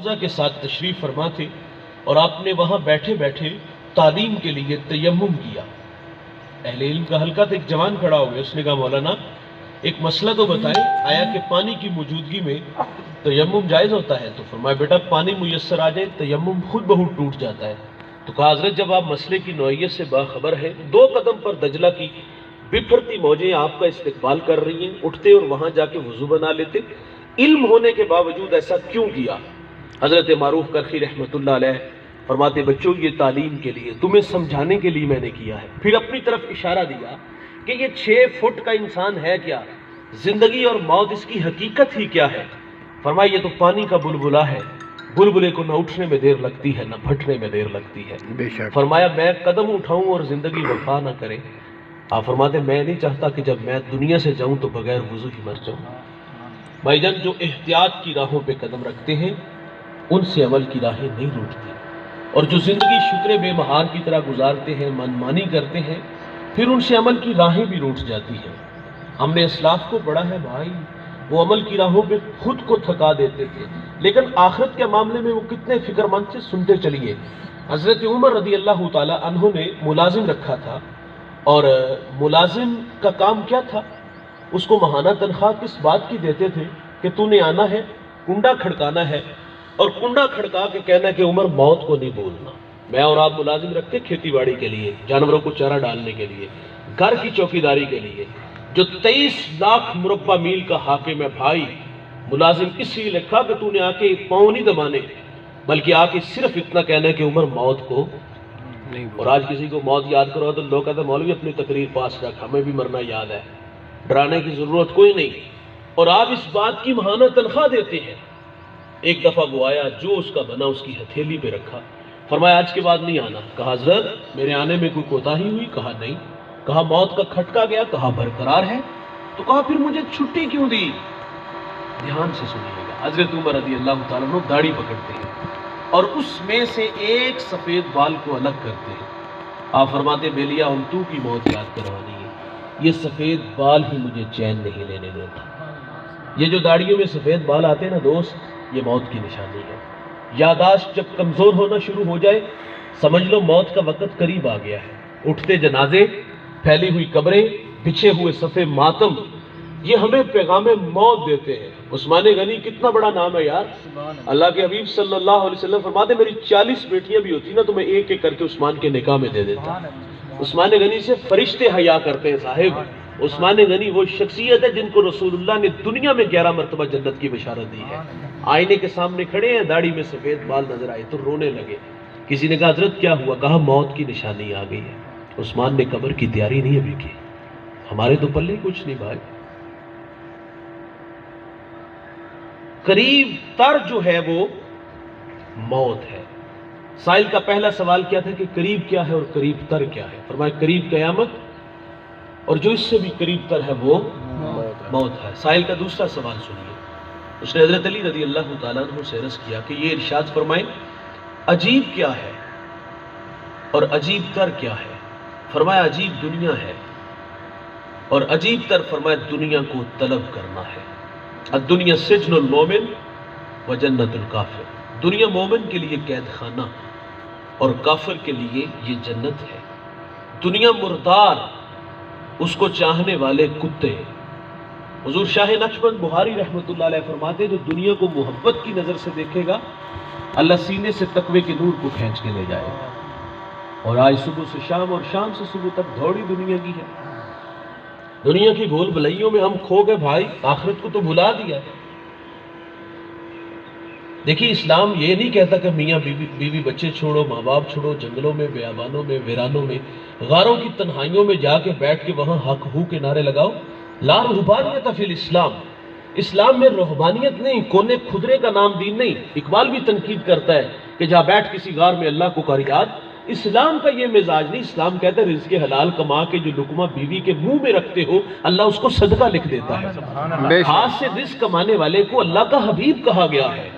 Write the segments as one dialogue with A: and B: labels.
A: روزہ کے ساتھ تشریف فرما تھے اور آپ نے وہاں بیٹھے بیٹھے تعلیم کے لیے تیمم کیا۔ اہل علم کا حلقہ تھا، ایک جوان کھڑا ہو گیا، اس نے کہا مولانا ایک مسئلہ تو بتائیں، آیا کہ پانی کی موجودگی میں تیمم جائز ہوتا ہے؟ تو فرمایا بیٹا پانی میسر آ جائے تیمم خود بخود ٹوٹ جاتا ہے۔ تو کہا حضرت جب آپ مسئلے کی نوعیت سے باخبر ہیں، 2 قدم پر دجلہ کی بپھرتی موجیں آپ کا استقبال کر رہی ہیں، اٹھتے اور وہاں جا کے وضو بنا لیتے، علم ہونے کے باوجود ایسا کیوں کیا؟ حضرت معروف کرخی رحمۃ اللہ علیہ فرماتے بچوں یہ تعلیم کے لیے، تمہیں سمجھانے کے لیے میں نے کیا ہے۔ پھر اپنی طرف اشارہ دیا کہ یہ 6 فٹ کا انسان ہے کیا، زندگی اور موت اس کی حقیقت ہی کیا ہے؟ فرمایا یہ تو پانی کا بلبلا ہے، بلبلے کو نہ اٹھنے میں دیر لگتی ہے نہ پھٹنے میں دیر لگتی ہے۔ فرمایا میں قدم اٹھاؤں اور زندگی وفا نہ کرے؟ آپ فرماتے میں نہیں چاہتا کہ جب میں دنیا سے جاؤں تو بغیر وضو ہی مر جاؤں۔ بھائی جان جو احتیاط کی راہوں پہ قدم رکھتے ہیں ان سے عمل کی راہیں نہیں روٹتی، اور جو زندگی شکر بے مہار کی طرح گزارتے ہیں، منمانی کرتے ہیں، پھر ان سے عمل کی راہیں بھی روٹ جاتی ہیں۔ ہم نے اسلاف کو پڑھا ہے بھائی، وہ عمل کی راہوں پہ خود کو تھکا دیتے تھے، لیکن آخرت کے معاملے میں وہ کتنے فکر مند سے سنتے چلیے۔ حضرت عمر رضی اللہ تعالی عنہ نے ملازم رکھا تھا، اور ملازم کا کام کیا تھا؟ اس کو ماہانہ تنخواہ کس بات کی دیتے تھے کہ تو نے آنا ہے، کنڈا کھڑکانا ہے، اور کنڈا کھڑکا کے کہنا کہ عمر موت کو نہیں بولنا۔ میں اور آپ ملازم رکھتے کھیتی باڑی کے لیے، جانوروں کو چارہ ڈالنے کے لیے، گھر کی چوکیداری کے لیے۔ جو 23 لاکھ مربع میل کا حاکم ہے بھائی، ملازم اس لیے لکھا کہ تو نے آ کے پاؤں نہیں دبانے، بلکہ آ کے صرف اتنا کہنا ہے کہ عمر موت کو نہیں۔ اور آج کسی کو موت یاد کرو تو لوگ کہتے ہیں مولوی اپنی تقریر پاس رکھ، ہمیں بھی مرنا یاد ہے، ڈرانے کی ضرورت کوئی نہیں۔ اور آپ اس بات کی ماہانہ تنخواہ دیتے ہیں۔ ایک دفعہ وہ آیا، جو اس کا بنا اس کی ہتھیلی پہ رکھا، فرمایا آج کے بعد نہیں آنا۔ کہا حضرت میرے آنے میں کوئی کوتاہی ہوئی؟ کہا نہیں۔ کہا موت کا کھٹکا گیا؟ کہا برقرار ہے۔ تو کہا پھر مجھے چھٹی کیوں دی؟ دھیان سے سنیے گا، حضرت عمر رضی اللہ تعالیٰ عنہ داڑھی پکڑتے ہیں اور اس میں سے ایک سفید بال کو الگ کرتے ہیں۔ آپ فرماتے بیلیا انتو کی موت یاد کروانی ہے، یہ سفید بال ہی مجھے چین نہیں لینے دیتا۔ یہ جو داڑھیوں میں سفید بال آتے ہیں نا دوست، یہ موت کی نشانی ہے۔ یادداشت جب کمزور ہونا شروع ہو جائے سمجھ لو موت کا وقت قریب آ گیا ہے۔ اٹھتے جنازے، پھیلی ہوئی قبریں، بچھے ہوئے صفے ماتم، یہ ہمیں پیغام موت دیتے ہیں۔ عثمان غنی کتنا بڑا نام ہے یار، اللہ کے حبیب صلی اللہ علیہ وسلم فرماتے میری 40 بیٹیاں بھی ہوتی نا تو میں ایک ایک کر کے عثمان کے نکاح میں دے دیتا۔ عثمان غنی سے فرشتے حیا کرتے ہیں صاحب۔ عثمان غنی وہ شخصیت ہے جن کو رسول اللہ نے دنیا میں 11 مرتبہ جنت کی بشارت دی ہے۔ آئینے کے سامنے کھڑے ہیں، داڑھی میں سفید بال نظر آئے تو رونے لگے۔ کسی نے کہا حضرت کیا ہوا؟ کہا موت کی نشانی آ گئی ہے۔ عثمان نے قبر کی تیاری نہیں ابھی کی، ہمارے تو پلے کچھ نہیں بھائی۔ قریب تر جو ہے وہ موت ہے۔ سائل کا پہلا سوال کیا تھا کہ قریب کیا ہے اور قریب تر کیا ہے؟ فرمایا قریب قیامت، اور جو اس سے بھی قریب تر ہے وہ موت ہے۔ سائل کا دوسرا سوال سنیے، اس نے حضرت علی رضی اللہ تعالیٰ عنہ سے عرض کیا کہ یہ ارشاد فرمائیں عجیب کیا ہے اور عجیب تر کیا ہے؟ فرمایا عجیب دنیا ہے، اور عجیب تر فرمایا دنیا کو طلب کرنا ہے۔ الدنیا سجن المومن و جنت الکافر، دنیا مومن کے لیے قید خانہ اور کافر کے لیے یہ جنت ہے۔ دنیا مردار، اس کو چاہنے والے کتے۔ حضور شاہ نقشبند بخاری رحمۃ اللہ علیہ فرماتے جو دنیا کو محبت کی نظر سے دیکھے گا اللہ سینے سے تقوی کے نور کو کھینچ کے لے جائے گا۔ اور آج صبح سے شام اور شام سے صبح تک دوڑی دنیا کی ہے۔ دنیا کی بھول بھلائیوں میں ہم کھو گئے بھائی، آخرت کو تو بھلا دیا۔ دیکھیے اسلام یہ نہیں کہتا کہ میاں بیوی بچے چھوڑو، ماں باپ چھوڑو، جنگلوں میں، بیابانوں میں، ویرانوں میں، غاروں کی تنہائیوں میں جا کے بیٹھ کے وہاں حق ہو کے نعرے لگاؤ۔ لا رہبانیت فی الاسلام، اسلام میں رہبانیت نہیں، کونے خدرے کا نام دین نہیں۔ اقبال بھی تنقید کرتا ہے کہ جا بیٹھ کسی غار میں اللہ کو کر یاد۔ اسلام کا یہ مزاج نہیں، اسلام کہتا ہے رزق حلال کما کے جو لقمہ بیوی کے منہ میں رکھتے ہو اللہ اس کو صدقہ لکھ دیتا ہے۔ ہاتھ سے رزق کمانے والے کو اللہ کا حبیب کہا گیا ہے۔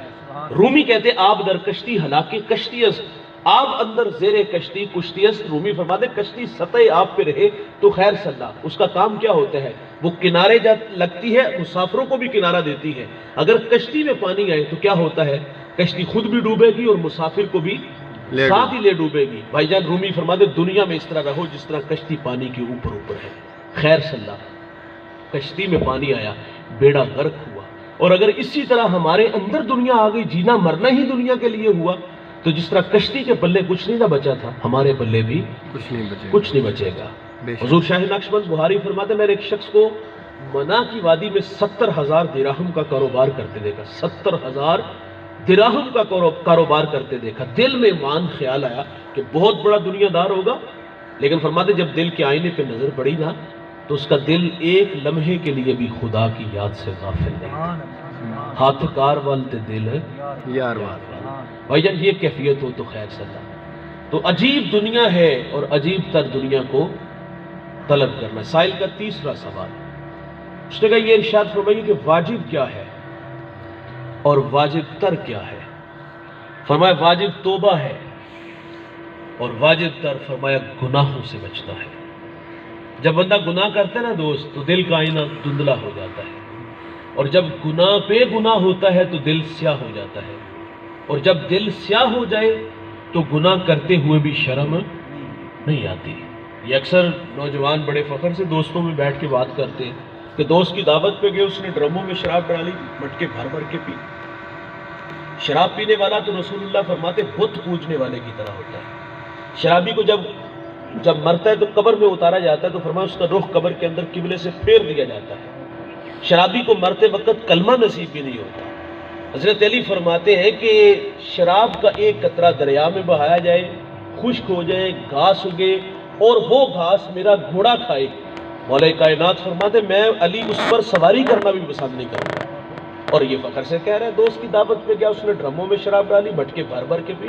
A: رومی کہتے آب در کشتی ہلاکے کشتی است، آب اندر زیر کشتی کشتی است۔ رومی فرماتے کشتی سطح آب پہ رہے تو خیر صلاح، اس کا کام کیا ہوتا ہے؟ وہ کنارے لگتی ہے، مسافروں کو بھی کنارہ دیتی ہے۔ اگر کشتی میں پانی آئے تو کیا ہوتا ہے؟ کشتی خود بھی ڈوبے گی اور مسافر کو بھی ساتھ ہی لے ڈوبے گی۔ بھائی جان رومی فرماتے دنیا میں اس طرح رہو جس طرح کشتی پانی کے اوپر ہے۔ خیر صلی اللہ، کشتی میں پانی آیا، بیڑا غرق ہوا، اور اگر اسی طرح ہمارے اندر دنیا آ گئی، جینا مرنا ہی دنیا کے لیے ہوا، تو جس طرح کشتی کے پلے کچھ نہیں نہ بچا تھا، ہمارے پلے بھی کچھ نہیں بچے گا۔ حضور شاہ نقشبند بخاری فرماتے میں نے ایک شخص کو منا کی وادی میں 70,000 درہم کا کاروبار کرتے دیکھا، 70,000 درہم کا کاروبار کرتے دیکھا۔ دل میں ایمان خیال آیا کہ بہت بڑا دنیا دار ہوگا، لیکن فرماتے جب دل کے آئینے پہ نظر پڑی نا تو اس کا دل ایک لمحے کے لیے بھی خدا کی یاد سے غافل نہیں۔ ہاتھ کار والتے دل یار بھائی جان یہ کیفیت ہو تو خیر صدا۔ تو عجیب دنیا ہے اور عجیب تر دنیا کو طلب کرنا۔ سائل کا تیسرا سوال، اس نے کہا یہ ارشاد فرمائیے کہ واجب کیا ہے اور واجب تر کیا ہے؟ فرمایا واجب توبہ ہے اور واجب تر فرمایا گناہوں سے بچنا ہے۔ جب بندہ گناہ کرتا ہے نا دوست تو دل کا آئینہ دھندلا ہو جاتا ہے، اور جب گناہ پہ گناہ ہوتا ہے تو دل سیاہ ہو جاتا ہے، اور جب دل سیاہ ہو جائے تو گناہ کرتے ہوئے بھی شرم نہیں آتی۔ یہ اکثر نوجوان بڑے فخر سے دوستوں میں بیٹھ کے بات کرتے ہیں کہ دوست کی دعوت پہ گئے، اس نے ڈرموں میں شراب ڈالی، مٹکے بھر بھر کے پی۔ شراب پینے والا تو رسول اللہ فرماتے بت پوجنے والے کی طرح ہوتا ہے۔ شرابی کو جب مرتا ہے تو قبر میں اتارا جاتا ہے تو فرمایا اس کا رخ قبر کے اندر قبلے سے پھیر دیا جاتا ہے۔ شرابی کو مرتے وقت کلمہ نصیب بھی نہیں ہوتا۔ حضرت علی فرماتے ہیں کہ شراب کا ایک قطرہ دریا میں بہایا جائے، خشک ہو جائے، گھاس اگے اور وہ گھاس میرا گھوڑا کھائے، مولا کائنات فرماتے میں علی اس پر سواری کرنا بھی پسند نہیں کروں گا۔ اور یہ فخر سے کہہ رہا ہے دوست کی دعوت پہ گیا، اس نے ڈرموں میں شراب ڈالی، مٹکے بھر بھر کے پی۔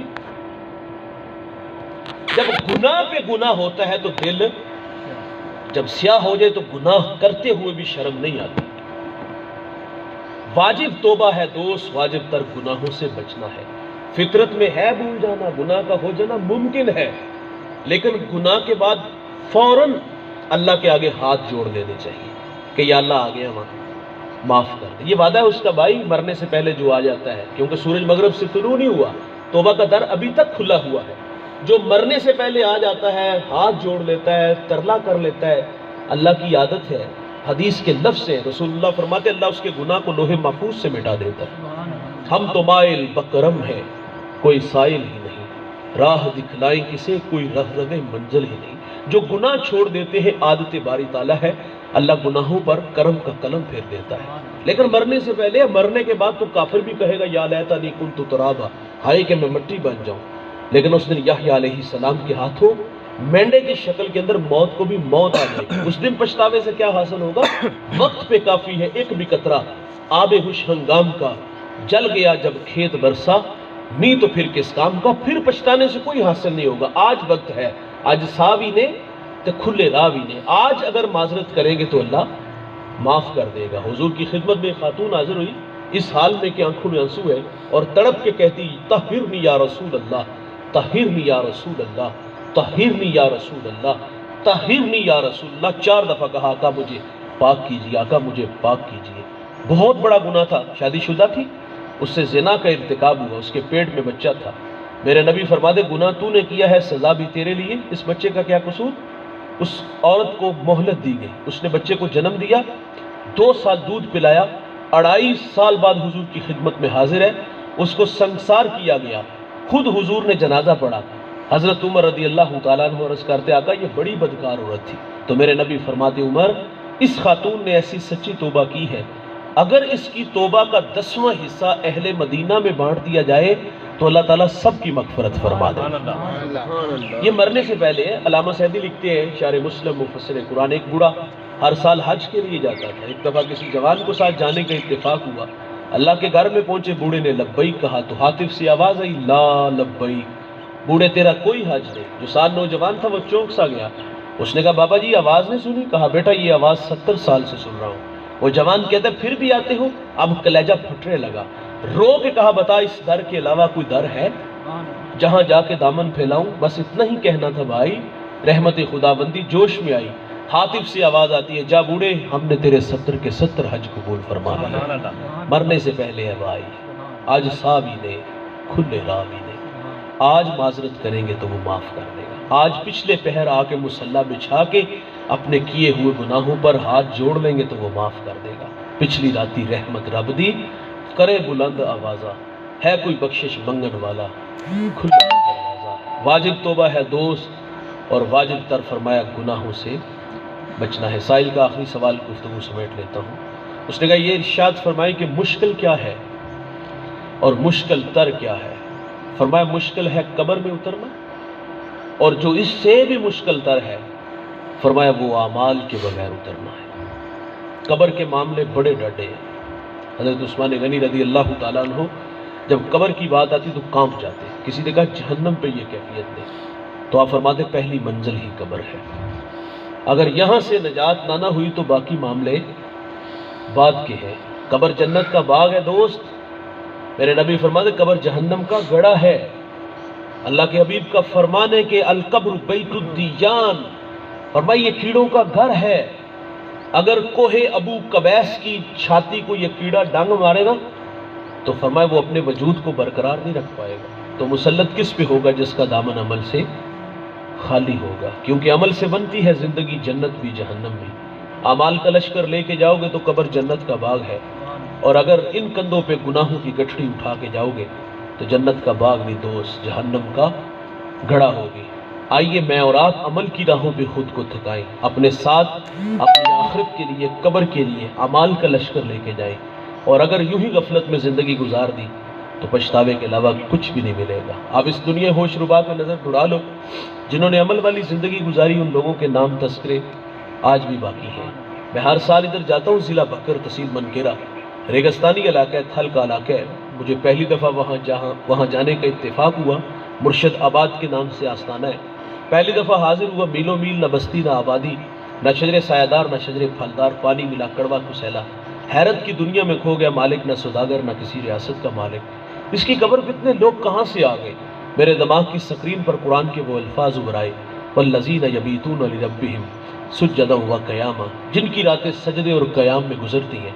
A: جب گناہ پہ گناہ ہوتا ہے تو دل جب سیاہ ہو جائے تو گناہ کرتے ہوئے بھی شرم نہیں آتی۔ واجب توبہ ہے دوست، واجب تر گناہوں سے بچنا ہے۔ فطرت میں ہے بھول جانا، گناہ کا ہو جانا ممکن ہے، لیکن گناہ کے بعد فوراً اللہ کے آگے ہاتھ جوڑ لینے چاہیے کہ یا اللہ آ گیا وہاں معاف کر دے۔ یہ وعدہ ہے اس کا بھائی مرنے سے پہلے جو آ جاتا ہے، کیونکہ سورج مغرب سے طلوع نہیں ہوا، توبہ کا در ابھی تک کھلا ہوا ہے۔ جو مرنے سے پہلے آ جاتا ہے، ہاتھ جوڑ لیتا ہے، ترلا کر لیتا ہے، اللہ کی عادت ہے، حدیث کے لفظ ہیں، رسول اللہ فرماتے اللہ اس کے گناہ کو لوح محفوظ سے مٹا دیتا ہے۔ ہم تو مائل بکرم ہے، کوئی سائل ہی نہیں، راہ دکھلائیں کسے، کوئی رہنم منزل ہی نہیں۔ جو گناہ چھوڑ دیتے ہیں عادت باری تعالیٰ ہے، اللہ گناہوں پر کرم کا قلم پھیر دیتا ہے۔ لیکن مرنے سے پہلے، مرنے کے بعد تو کافر بھی کہے گا یا لیتنی کنت ترابا، ہائے کہ میں مٹی بن جاؤں۔ لیکن اس دن یحییٰ علیہ السلام کے ہاتھوں مینڈے کی شکل کے اندر موت کو بھی موت آ جائے گی۔ اس دن پچھتاوے سے کیا حاصل ہوگا؟ وقت پہ کافی ہے ایک بھی قطرہ آب ہوش ہنگام کا، جل گیا جب کھیت برسا، نہیں تو پھر کس کام کا۔ پھر پچھتانے سے کوئی حاصل نہیں ہوگا۔ آج وقت ہے، آج ساوی نے تو کھلے راوی نے، آج اگر معذرت کریں گے تو اللہ معاف کر دے گا۔ حضور کی خدمت میں خاتون حاضر ہوئی اس حال میں کہ آنکھوں میں آنسو ہے اور تڑپ کے کہتی طہرنی یا رسول اللہ، طہرنی یا رسول اللہ، طہرنی یا رسول اللہ، طہرنی یا رسول اللہ۔ 4 دفعہ کہا آقا مجھے پاک کیجیے، آقا مجھے پاک کیجیے۔ بہت بڑا گناہ تھا، شادی شدہ تھی، اس سے زنا کا ارتکاب ہوا، اس کے پیٹ میں بچہ تھا۔ میرے نبی فرماتے گناہ تو نے کیا ہے، سزا بھی تیرے لیے، اس بچے کا کیا قصور؟ اس عورت کو مہلت دی گئی، اس نے بچے کو جنم دیا، 2 سال دودھ پلایا، 2.5 سال بعد حضور کی خدمت میں حاضر ہے، اس کو سنسار کیا گیا، خود حضور نے جنازہ پڑھا۔ حضرت عمر رضی اللہ تعالیٰ عنہ عرض کرتے آقا یہ بڑی بدکار عورت تھی، تو میرے نبی فرماتے عمر اس خاتون نے ایسی سچی توبہ کی ہے، اگر اس کی توبہ کا 10واں حصہ اہل مدینہ میں بانٹ دیا جائے تو اللہ تعالیٰ سب کی مغفرت فرما دے۔ یہ مرنے سے پہلے علامہ سعدی لکھتے ہیں، شارح مسلم مفسر قرآن، ایک بوڑھا ہر سال حج کے لیے جاتا تھا۔ ایک دفعہ کسی جوان کو ساتھ جانے کا اتفاق ہوا، اللہ کے گھر میں پہنچے، بوڑھے نے لبیک کہا تو ہاتف سے آواز آئی لا لبیک، بوڑھے تیرا کوئی حج نہیں۔ جو سال نوجوان تھا وہ چونک سا گیا، اس نے کہا بابا جی آواز نہیں سنی؟ کہا بیٹا یہ آواز 70 سال سے سن رہا ہوں۔ وہ جوان کہتا ہے پھر بھی آتے ہو؟ اب کلیجہ پھٹنے لگا، رو کے کہا بتا اس در کے علاوہ کوئی در ہے جہاں جا کے دامن پھیلاؤں؟ بس اتنا ہی کہنا تھا بھائی۔ رحمت خداوندی جوش میں آئی، حاطف سے آواز آتی ہے جا بوڑھے ہم نے تیرے 70 کے 70 حج قبول فرما لیا۔ مرنے سے پہلے ہے بھائی، آج ساوی نے کھلے راوی نے، آج معذرت کریں گے تو وہ معاف کر دے گا۔ آج پچھلے پہر آ کے مصلی بچھا کے اپنے کیے ہوئے گناہوں پر ہاتھ جوڑ لیں گے تو وہ معاف کر دے گا۔ پچھلی راتی رحمت رب دی، کرے بلند آوازہ، ہے کوئی بخشش منگن والا، کھلا دروازہ۔ واجب توبہ ہے دوست اور واجب تر فرمایا گناہوں سے بچنا ہے۔ سائل کا آخری سوال گفتگو سمیٹ لیتا ہوں۔ اس نے کہا یہ ارشاد فرمائے کہ مشکل کیا ہے اور مشکل تر کیا ہے؟ فرمایا مشکل ہے قبر میں اترنا، اور جو اس سے بھی مشکل تر ہے فرمایا وہ اعمال کے بغیر اترنا ہے۔ قبر کے معاملے بڑے ڈٹے ہیں۔ حضرت عثمان غنی رضی اللہ تعالیٰ عنہ جب قبر کی بات آتی تو کانپ جاتے۔ کسی نے کہا جہنم پہ یہ کیفیت نہیں، تو آپ فرماتے پہلی منزل ہی قبر ہے، اگر یہاں سے نجات نہ ہوئی تو باقی معاملے بعد کے ہیں۔ قبر جنت کا باغ ہے دوست، میرے نبی فرماتے قبر جہنم کا گڑھا ہے۔ اللہ کے حبیب کا فرمان ہے کہ القبر بیت الدیان، فرمایا یہ کیڑوں کا گھر ہے۔ اگر کوہ ابو قبیس کی چھاتی کو یہ کیڑا ڈنگ مارے نا تو فرمایا وہ اپنے وجود کو برقرار نہیں رکھ پائے گا۔ تو مسلط کس پہ ہوگا؟ جس کا دامن عمل سے خالی ہوگا، کیونکہ عمل سے بنتی ہے زندگی، جنت بھی جہنم بھی۔ اعمال کا لشکر لے کے جاؤ گے تو قبر جنت کا باغ ہے، اور اگر ان کندھوں پہ گناہوں کی گٹھڑی اٹھا کے جاؤ گے تو جنت کا باغ نہیں دوست، جہنم کا گڑھا ہوگی۔ آئیے میں اور آپ عمل کی راہوں پہ خود کو تھکائیں، اپنے ساتھ اپنی آخرت کے لیے، قبر کے لیے اعمال کا لشکر لے کے جائیں، اور اگر یوں ہی غفلت میں زندگی گزار دی تو پچھتاوے کے علاوہ کچھ بھی نہیں ملے گا۔ آپ اس دنیا ہوش ربا پہ نظر دوڑا لو، جنہوں نے عمل والی زندگی گزاری ان لوگوں کے نام تذکرے آج بھی باقی ہیں۔ میں ہر سال ادھر جاتا ہوں، ضلع بکر تحصیل منکیرا، ریگستانی علاقہ ہے، تھل کا علاقہ ہے۔ مجھے پہلی دفعہ وہاں جانے کا اتفاق ہوا، مرشد آباد کے نام سے آستانہ ہے۔ پہلی دفعہ حاضر ہوا، میلوں میل نہ بستی نہ آبادی، نہ شجر سایہ دار نہ شجر پھلدار، پانی ملا کڑوا کسیلا، حیرت کی دنیا میں کھو گیا، مالک نہ سوداگر نہ کسی ریاست کا مالک۔ اس کی قبر پہ اتنے لوگ کہاں سے آ گئے؟ میرے دماغ کی سکرین پر قرآن کے وہ الفاظ ابھر آئے، والذین یبیتون لربہم سجدا و قیاما، جن کی راتیں سجدے اور قیام میں گزرتی ہیں،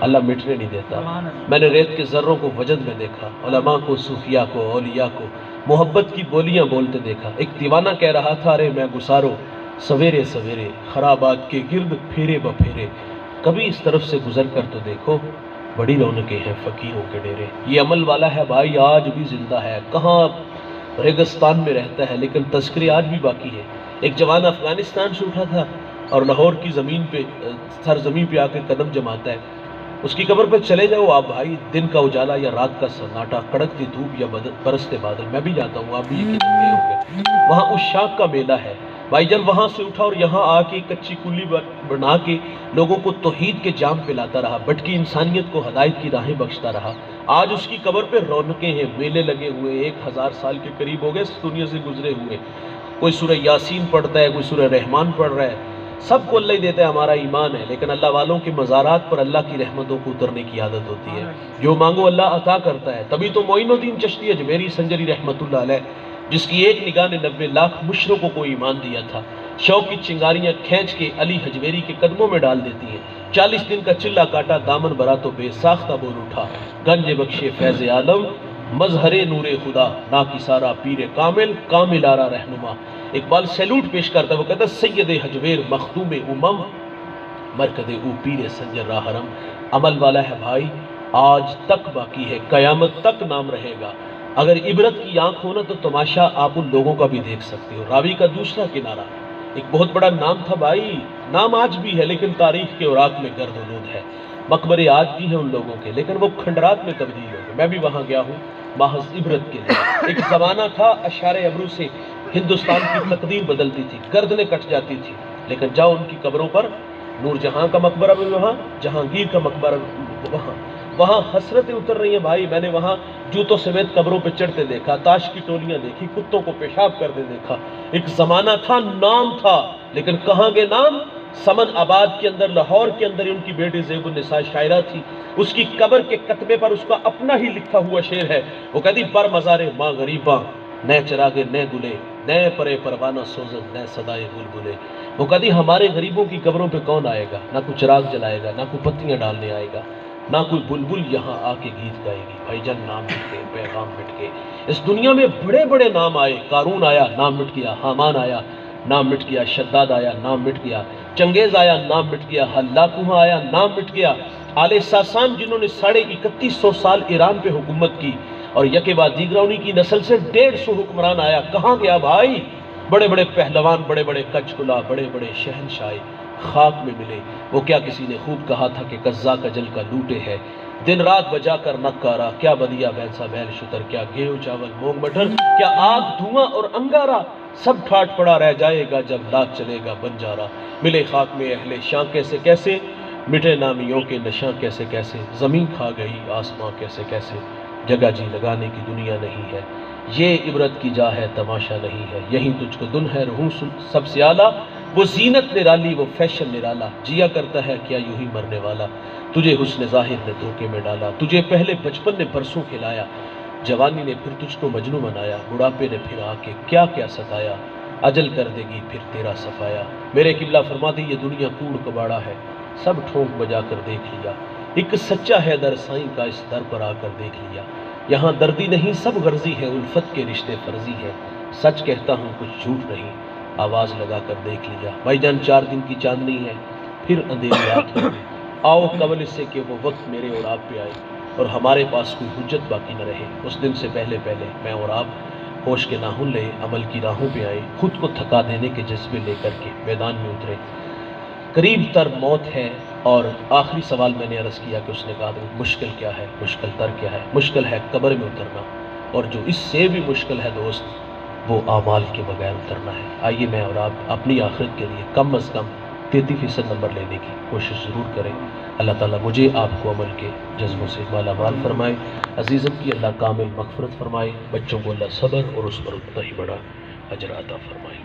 A: اللہ مٹنے نہیں دیتا۔ میں نے ریت کے ذروں کو وجد میں دیکھا، علماء کو، صوفیاء کو، اولیاء کو محبت کی بولیاں بولتے دیکھا۔ ایک دیوانہ کہہ رہا تھا، ارے میں گسارو سویرے سویرے خرابات کے گرد پھیرے بپھیرے، کبھی اس طرف سے گزر کر تو دیکھو، بڑی رونقیں ہیں فقیروں کے ڈیرے۔ یہ عمل والا ہے بھائی، آج بھی زندہ ہے، کہاں ریگستان میں رہتا ہے لیکن تذکرے آج بھی باقی ہے۔ ایک جوان افغانستان سے اٹھا تھا اور لاہور کی زمین پہ سرزمین پہ آ کے قدم جماتا ہے۔ اس کی قبر پہ چلے جاؤ آپ بھائی، دن کا اجالا یا رات کا سناٹا، کڑکتی دھوپ یا برستے بادل، میں بھی جاتا ہوں، آپ بھی یقین گئے ہوں گے۔ وہاں اس شاخ کا میلہ ہے بھائی جان، وہاں سے اٹھا اور یہاں آ کے کچی کلی بنا کے لوگوں کو توحید کے جام پلاتا رہا، بھٹکی انسانیت کو ہدایت کی راہیں بخشتا رہا۔ آج اس کی قبر پہ رونقیں ہیں، میلے لگے ہوئے، 1000 سال کے قریب ہو گئے اس دنیا سے گزرے ہوئے۔ کوئی سورہ یاسین پڑھتا ہے، کوئی سورہ رحمان پڑھ رہا ہے، سب کو اللہ ہی دیتا ہے، ہمارا ایمان ہے، لیکن اللہ والوں کے مزارات پر اللہ کی رحمتوں کو اترنے کی عادت ہوتی ہے۔ جو مانگو اللہ عطا کرتا ہے۔ تبھی تو معین الدین چشتی اجمیری سنجری رحمت اللہ علیہ، جس کی ایک نگاہ نے 90 لاکھ مشرکوں کو ایمان دیا تھا، شوق کی چنگاریاں کھینچ کے علی حجویری کے قدموں میں ڈال دیتی ہیں۔ 40 دن کا چلا کاٹا، دامن برا تو بے ساختہ بول اٹھا، گنج بخشے فیض عالم مظہر نور خدا، نا کی سارا پیر کامل، کامل آرا رہنما۔ اقبال سیلوٹ پیش کرتا ہے، وہ کہتا ہے سید حجویر مخدوم امم، مرکز او پیر سنجر راہ حرم۔ عمل والا ہے بھائی، آج تک باقی ہے، قیامت تک نام رہے گا۔ اگر عبرت کی آنکھ ہونا تو تماشا آپ ان لوگوں کا بھی دیکھ سکتے ہو۔ راوی کا دوسرا کنارہ، ایک بہت بڑا نام تھا بھائی، نام آج بھی ہے لیکن تاریخ کے اوراق میں گرد و نود ہے۔ مقبرے آج بھی ہیں ان لوگوں کے، لیکن وہ کھنڈرات میں تبدیل ہو گئے۔ میں بھی وہاں گیا ہوں محض عبرت کے لیے۔ ایک زمانہ تھا اشارے ابرو سے ہندوستان کی تقدیر بدلتی تھی، گردنیں کٹ جاتی تھی، لیکن جاؤ ان کی قبروں پر، نور جہاں کا مقبرہ بھی وہاں، جہانگیر کا مقبرہ وہاں، وہاں حسرتیں اتر رہی ہیں بھائی۔ میں نے وہاں جوتوں سمیت قبروں پہ چڑھتے دیکھا، تاش کی ٹولیاں دیکھی، کتوں کو پیشاب کرتے دیکھا۔ ایک زمانہ تھا، نام تھا، لیکن کہاں گئے نام؟ سمن آباد کے اندر، لاہور کے اندر ان کی بیٹی زیب النساء شاعرہ تھی، اس کی قبر کے کتبے پر اس کا اپنا ہی لکھا ہوا شعر ہے۔ وہ کہتی بر مزار ماں غریباں، نئے چراغے نئے گلے، نئے پرے پروانہ سوزن، نئے صدائے بلبلے۔ وہ کہتی ہمارے غریبوں کی قبروں پہ کون آئے گا؟ نہ کوئی چراغ جلائے گا، نہ کوئی پتیاں ڈالنے آئے گا، نہ کوئی بلبل یہاں آ کے گیت گائے گی۔ بھائی جان نام مٹ کے، پیغام مٹ کے۔ اس دنیا میں بڑے بڑے نام آئے، قارون آیا نام مٹ گیا، حامان آیا نام مٹ گیا، شداد آیا نام مٹ گیا، چنگیز آیا نام مٹ گیا، ہلاکوہ آیا نام مٹ گیا، آل ساسان جنہوں نے 3150 سال ایران پہ حکومت کی اور یکے بعد دیگرہ انہی کی نسل سے 150 حکمران آیا، کہاں گیا بھائی؟ بڑے بڑے پہلوان، بڑے بڑے کچکلا، بڑے بڑے شہنشاہ خاک میں ملے۔ وہ کیا کسی نے خوب کہا تھا کہ قزاق اجل کا لوٹے ہے، دن رات بجا کر نکارا، کیا بدیا بھینسا بیل شتر، کیا گیہوں چاول مونگ مٹر، کیا آگ دھواں اور انگارا، سب ٹھاٹ پڑا رہ جائے گا جب لاکھ چلے گا بنجارا۔ ملے خاک میں اہل شاں کیسے کیسے، مٹے نامیوں کے نشاں کیسے کیسے، زمین کھا گئی آسماں کیسے کیسے، جگہ جی لگانے کی دنیا نہیں ہے، یہ عبرت کی جا ہے تماشا نہیں ہے، یہیں تجھ کو دن ہے رہوں سب سے اعلیٰ، وہ زینت نرالی وہ فیشن نرالا، جیا کرتا ہے کیا یوں ہی مرنے والا، تجھے حسن ظاہر نے دھوکے میں ڈالا، تجھے پہلے بچپن نے برسوں کھلایا، جوانی نے پھر تجھ کو مجنوں بنایا، بڑھاپے نے پھر آ کے کیا کیا ستایا، اجل کر دے گی پھر تیرا صفایا۔ میرے قبلہ فرماتے یہ دنیا کوڑ کباڑا ہے، سب ٹھونک بجا کر دیکھ لیا، ایک سچا حیدر سائیں کا اس در پر آ کر دیکھ لیا، یہاں دردی نہیں سب غرضی ہے، الفت کے رشتے فرضی ہے، سچ کہتا ہوں کچھ جھوٹ نہیں، آواز لگا کر دیکھ لیا۔ بھائی جان 4 دن کی چاندنی ہے، پھر اندھیری رات ہوگی، آؤ قبل اس سے کہ وہ وقت میرے اور آپ پہ آئے اور ہمارے پاس کوئی حجت باقی نہ رہے، اس دن سے پہلے پہلے میں اور آپ ہوش کے ناخن لے عمل کی راہوں پہ آئے، خود کو تھکا دینے کے جذبے لے کر کے میدان میں اترے، قریب تر موت ہے۔ اور آخری سوال میں نے عرض کیا کہ اس نے کہا مشکل کیا ہے، مشکل تر کیا ہے؟ مشکل ہے قبر میں اترنا، اور جو اس سے بھی مشکل ہے دوست وہ اعمال کے بغیر اترنا ہے۔ آئیے میں اور آپ اپنی آخرت کے لیے کم از کم 33% نمبر لینے کی کوشش ضرور کریں۔ اللہ تعالیٰ مجھے آپ کو عمل کے جذبوں سے مالا مال فرمائے، عزیزم کی اللہ کامل مغفرت فرمائے، بچوں کو اللہ صبر اور اس پر اتنا ہی بڑا اجر عطا فرمائے۔